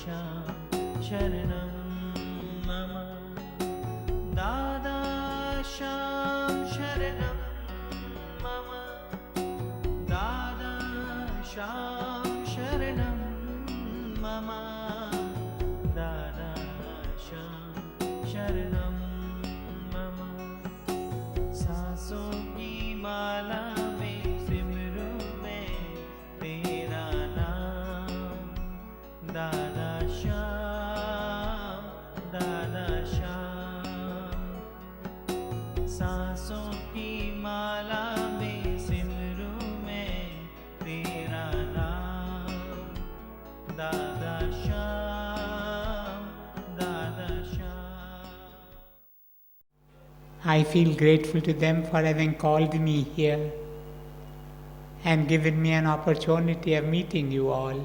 शरणं मम दादाशां शरणं मम दादाशां शरणं मम दादाशां शरणं मम सांसों की माला में सिमरूं मैं तेरा नाम दादा श्याम दादा श्याम सांसों की माला में सिमरूं मैं तेरा नाम दादा श्याम दादा Shyam. I feel grateful to them for having called me here and given me an opportunity of meeting you all.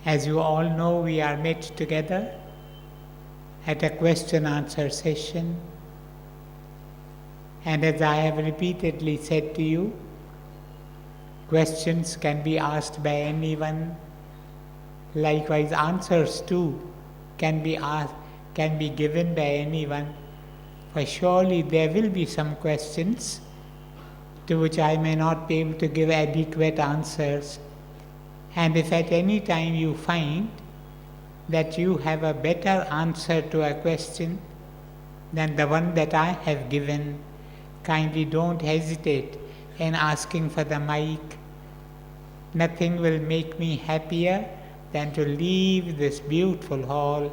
As you all know, we are met together at a question-answer session, and as I have repeatedly said to you, questions can be asked by anyone. Likewise, answers too can be given by anyone. For surely there will be some questions to which I may not be able to give adequate answers. And if at any time you find that you have a better answer to a question than the one that I have given, kindly don't hesitate in asking for the mic. Nothing will make me happier than to leave this beautiful hall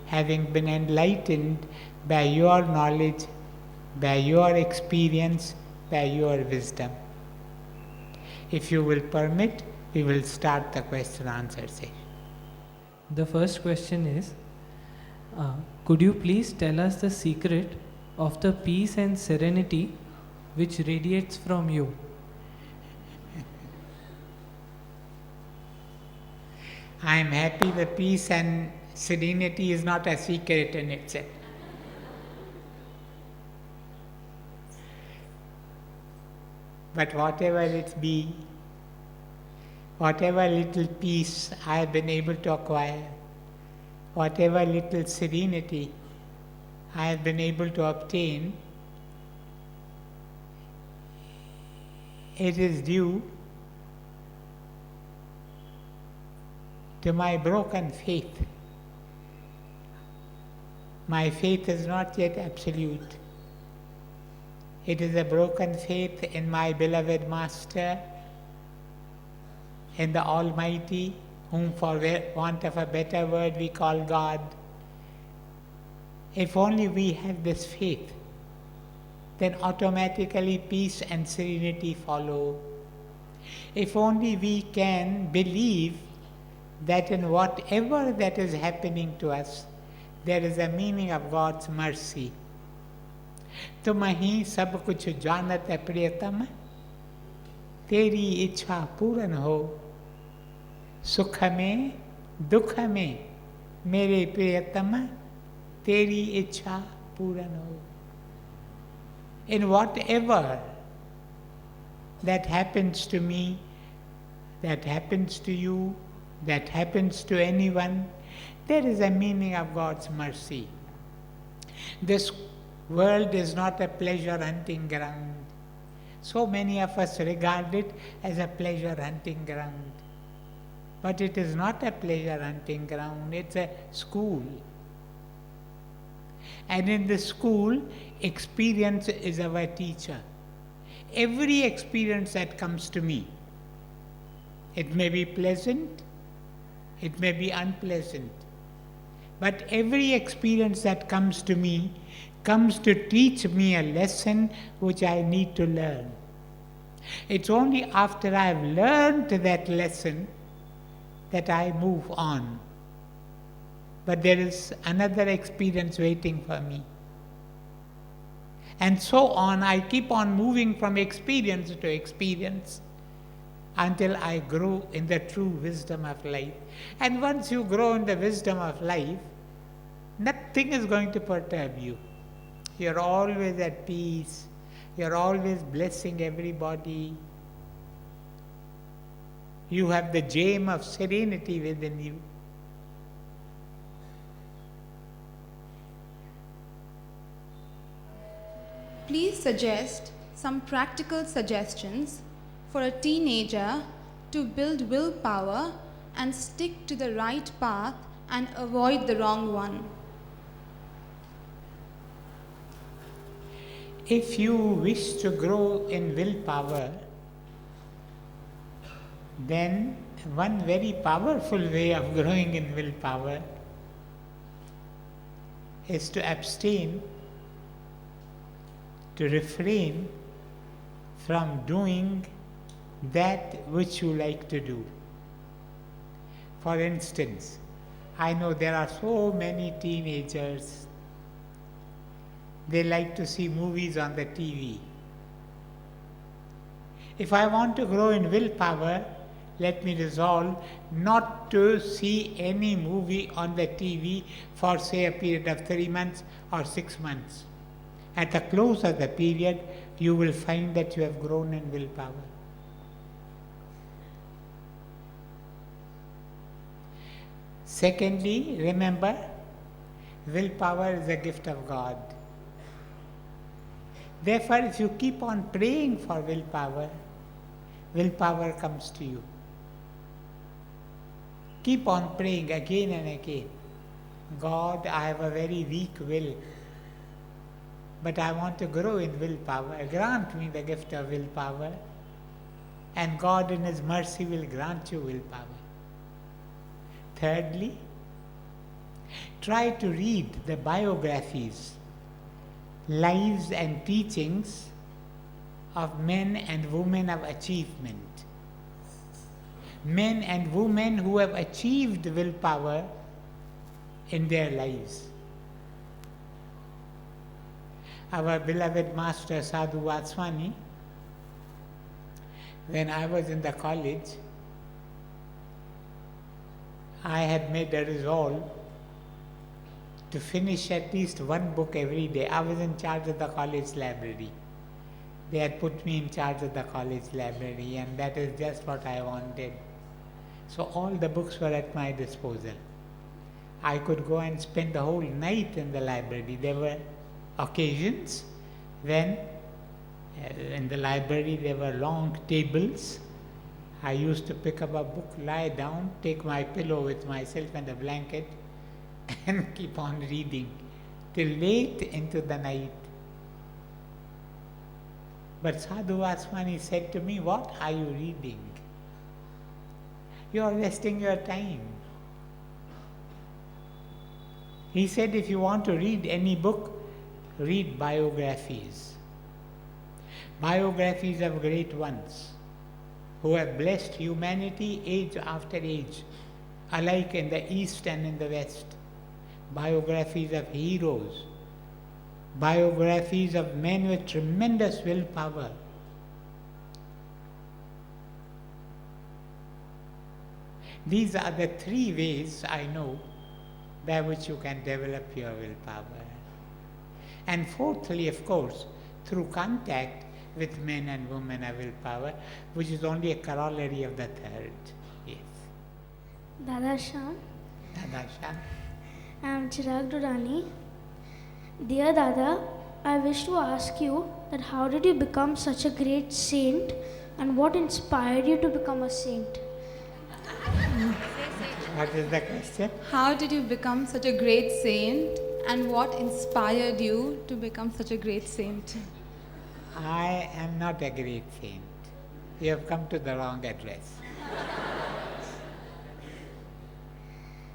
having been enlightened by your knowledge, by your experience, by your wisdom. If you will permit, we will start the question-answer session. The first question is, could you please tell us the secret of the peace and serenity which radiates from you? I am happy the peace and serenity is not a secret in itself. But whatever it be, whatever little peace I have been able to acquire, whatever little serenity I have been able to obtain, it is due to my broken faith. My faith is not yet absolute. It is a broken faith in my beloved Master, in the Almighty, whom for want of a better word we call God. If only we have this faith, then automatically peace and serenity follow. If only we can believe that in whatever that is happening to us, there is a meaning of God's mercy. तुम ही सब कुछ जानत है प्रियतम, तेरी इच्छा पूर्ण हो, सुख में दुख में मेरे प्रियतम, तेरी इच्छा पूर्ण हो. In whatever that happens to me, that happens to you, that happens to anyone, there is a meaning of God's mercy. This world is not a pleasure hunting ground. So many of us regard it as a pleasure hunting ground. But it is not a pleasure hunting ground, it's a school. And in the school, experience is our teacher. Every experience that comes to me, it may be pleasant, it may be unpleasant, but every experience that comes to me comes to teach me a lesson which I need to learn. It's only after I have learned that lesson that I move on. But there is another experience waiting for me. And so on, I keep on moving from experience to experience until I grow in the true wisdom of life. And once you grow in the wisdom of life, nothing is going to perturb you. You're always at peace. You're always blessing everybody. You have the gem of serenity within you. Please suggest some practical suggestions for a teenager to build willpower and stick to the right path and avoid the wrong one. If you wish to grow in willpower, then one very powerful way of growing in willpower is to abstain, to refrain from doing that which you like to do. For instance, I know there are so many teenagers, they like to see movies on the TV. If I want to grow in willpower, let me resolve not to see any movie on the TV for, say, a period of 3 months or 6 months. At the close of the period, you will find that you have grown in willpower. Secondly, remember, willpower is a gift of God. Therefore, if you keep on praying for willpower, willpower comes to you. Keep on praying again and again. God, I have a very weak will, but I want to grow in willpower. Grant me the gift of willpower, and God in His mercy will grant you willpower. Thirdly, try to read the biographies, lives and teachings of men and women of achievement. Men and women who have achieved willpower in their lives. Our beloved master Sadhu Vatswani, when I was in the college, I had made a resolve to finish at least one book every day. I was in charge of the college library. They had put me in charge of the college library, and that is just what I wanted. So all the books were at my disposal. I could go and spend the whole night in the library. There were occasions when in the library there were long tables. I used to pick up a book, lie down, take my pillow with myself and a blanket, and keep on reading till late into the night. But Sadhu Vaswani said to me, "What are you reading? You are wasting your time." He said, if you want to read any book, read biographies. Biographies of great ones who have blessed humanity age after age, alike in the East and in the West. Biographies of heroes, biographies of men with tremendous willpower. These are the three ways I know by which you can develop your willpower. And fourthly, of course, through contact with men and women of willpower, which is only a corollary of the third. Yes. Dada Sham, Dadasha. I am Chirag Durrani. Dear Dada, I wish to ask you that how did you become such a great saint and what inspired you to become a saint? What is the question? How did you become such a great saint, and what inspired you to become such a great saint? I am not a great saint. You have come to the wrong address.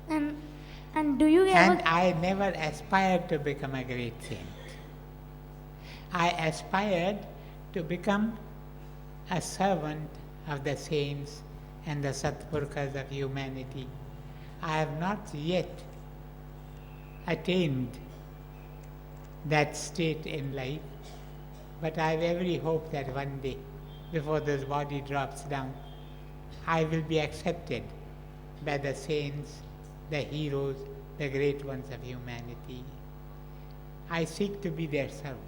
And do you ever... And I never aspired to become a great saint. I aspired to become a servant of the saints and the Satpurkhas of humanity. I have not yet attained that state in life, but I have every hope that one day, before this body drops down, I will be accepted by the saints, the heroes, the great ones of humanity. I seek to be their servant.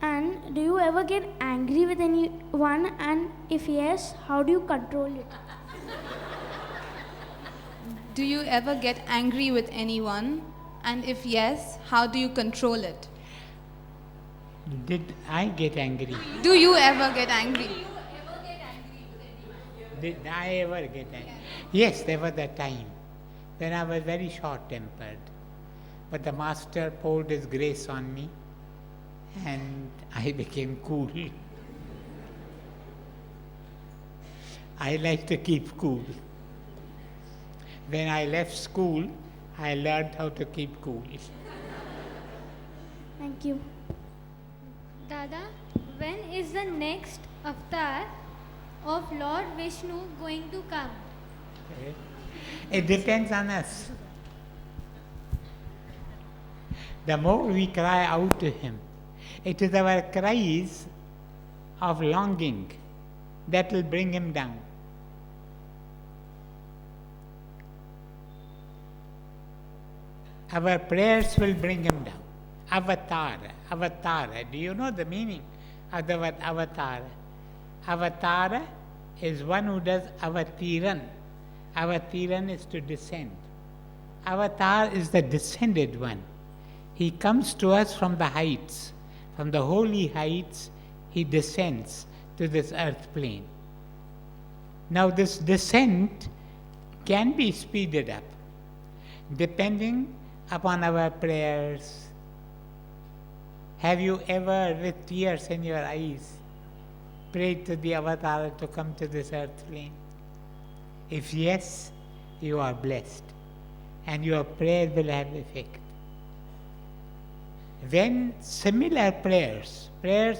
And do you ever get angry with anyone, and if yes, how do you control it? Do you ever get angry with anyone? And if yes, how do you control it? Did I get angry? Do you ever get angry? Did I ever get angry? Yes, there was a time when I was very short-tempered. But the Master poured his grace on me and I became cool. I like to keep cool. When I left school, I learned how to keep cool. Thank you. Dada, when is the next avatar of Lord Vishnu going to come? Okay. It depends on us. The more we cry out to Him, it is our cries of longing that will bring Him down. Our prayers will bring Him down. Avatar. Do you know the meaning of the word avatar? Avatar is one who does avatiran. Avatiran is to descend. Avatar is the descended one. He comes to us from the heights. From the holy heights, He descends to this earth plane. Now this descent can be speeded up depending upon our prayers. Have you ever, with tears in your eyes, prayed to the avatar to come to this earth plane? If yes, you are blessed and your prayer will have effect. When similar prayers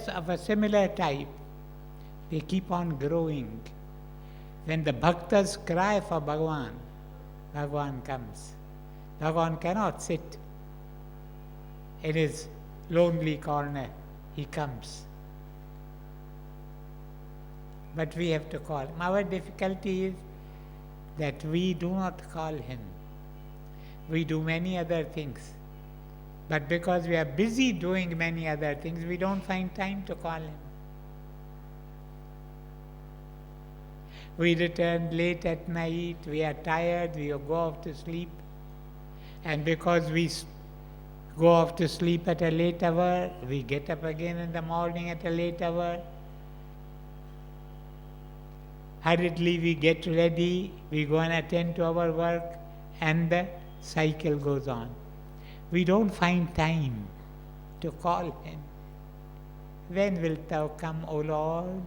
of a similar type, they keep on growing. When the bhaktas cry for Bhagavan, Bhagavan comes. Bhagavan cannot sit in his lonely corner. He comes. But we have to call Him. Our difficulty is that we do not call Him. We do many other things. But because we are busy doing many other things, we don't find time to call Him. We return late at night, we are tired, we go off to sleep. And because we go off to sleep at a late hour, we get up again in the morning at a late hour. Hurriedly we get ready, we go and attend to our work, and the cycle goes on. We don't find time to call Him. When wilt Thou come, O Lord?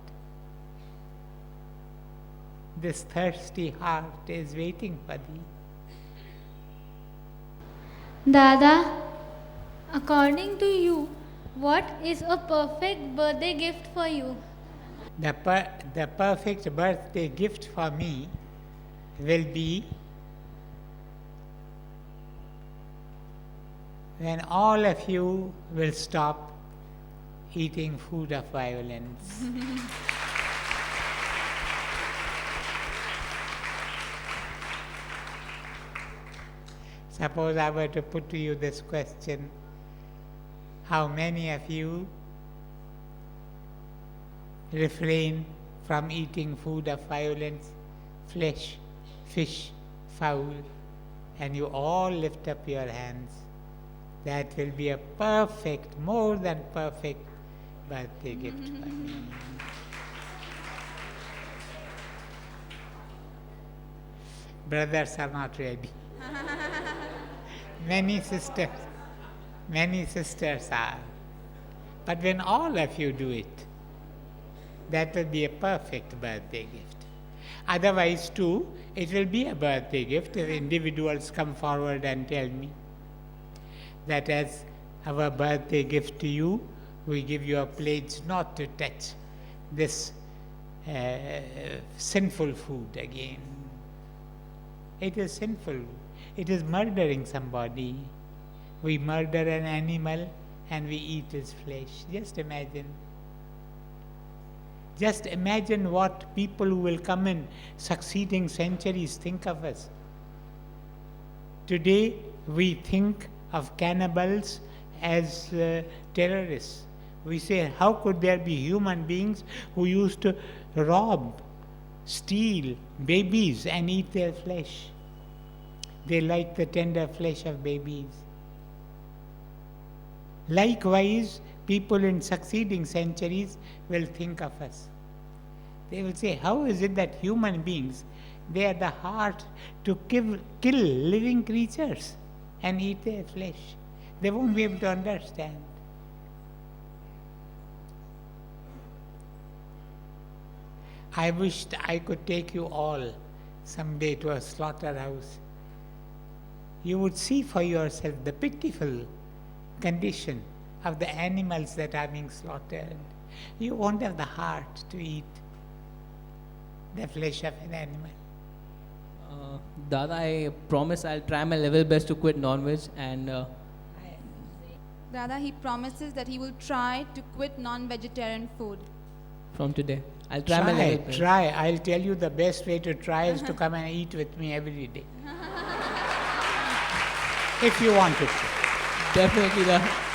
This thirsty heart is waiting for Thee. Dada, according to you, what is a perfect birthday gift for you? The perfect birthday gift for me will be when all of you will stop eating food of violence. Suppose I were to put to you this question, how many of you refrain from eating food of violence, flesh, fish, fowl, and you all lift up your hands? That will be a perfect, more than perfect birthday gift for me. Brothers are not ready. Many sisters are. But when all of you do it, that will be a perfect birthday gift. Otherwise too, it will be a birthday gift if individuals come forward and tell me that as our birthday gift to you, we give you a pledge not to touch this sinful food again. It is sinful. It is murdering somebody. We murder an animal and we eat his flesh. Just imagine. Just imagine what people who will come in succeeding centuries think of us. Today we think of cannibals as terrorists. We say, how could there be human beings who used to rob, steal babies and eat their flesh? They like the tender flesh of babies. Likewise, people in succeeding centuries will think of us. They will say, how is it that human beings, they are the heart to kill living creatures and eat their flesh? They won't be able to understand. I wished I could take you all someday to a slaughterhouse. You would see for yourself the pitiful condition of the animals that are being slaughtered. You won't have the heart to eat the flesh of an animal. Dada, I promise I'll try my level best to quit non-veg and Dada, he promises that he will try to quit non-vegetarian food. from today. I'll try my level best. Try. I'll tell you the best way to try is to come and eat with me every day. If you want to. Definitely, Dada.